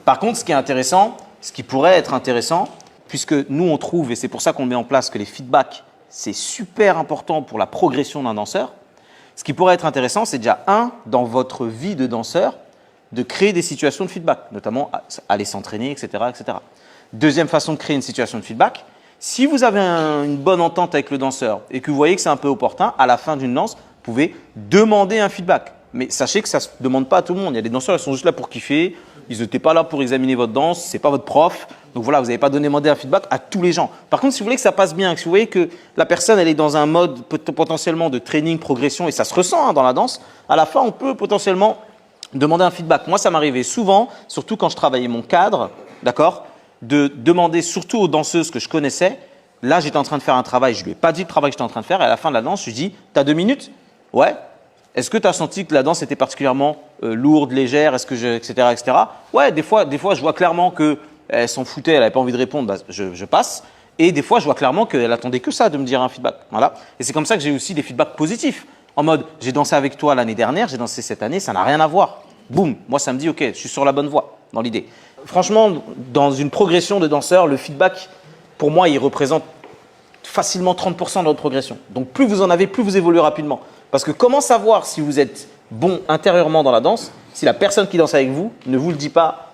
Par contre, ce qui est intéressant, ce qui pourrait être intéressant, puisque nous on trouve, et c'est pour ça qu'on met en place que les feedbacks, c'est super important pour la progression d'un danseur. Ce qui pourrait être intéressant, c'est déjà dans votre vie de danseur, de créer des situations de feedback, notamment aller s'entraîner, etc., etc. Deuxième façon de créer une situation de feedback, si vous avez une bonne entente avec le danseur et que vous voyez que c'est un peu opportun, à la fin d'une danse, vous pouvez demander un feedback. Mais sachez que ça ne se demande pas à tout le monde. Il y a des danseurs qui sont juste là pour kiffer, ils n'étaient pas là pour examiner votre danse, ce n'est pas votre prof. Donc voilà, vous n'avez pas demandé un feedback à tous les gens. Par contre, si vous voulez que ça passe bien, si vous voyez que la personne elle est dans un mode potentiellement de training, progression, et ça se ressent dans la danse, à la fin, on peut potentiellement demander un feedback. Moi, ça m'arrivait souvent, surtout quand je travaillais mon cadre, d'accord, de demander surtout aux danseuses que je connaissais. Là, j'étais en train de faire un travail, je ne lui ai pas dit le travail que j'étais en train de faire, et à la fin de la danse, je lui dis « Tu as 2 minutes ?» Ouais. Est-ce que tu as senti que la danse était particulièrement lourde, légère, etc., etc. Ouais, des fois, je vois clairement qu'elle s'en foutait, elle n'avait pas envie de répondre, bah, je passe. Et des fois, je vois clairement qu'elle attendait que ça de me dire un feedback. Voilà. Et c'est comme ça que j'ai aussi des feedbacks positifs. En mode, j'ai dansé avec toi l'année dernière, j'ai dansé cette année, ça n'a rien à voir. Boum, moi ça me dit, ok, je suis sur la bonne voie dans l'idée. Franchement, dans une progression de danseur, le feedback, pour moi, il représente facilement 30% de votre progression. Donc plus vous en avez, plus vous évoluez rapidement. Parce que comment savoir si vous êtes bon intérieurement dans la danse si la personne qui danse avec vous ne vous le dit pas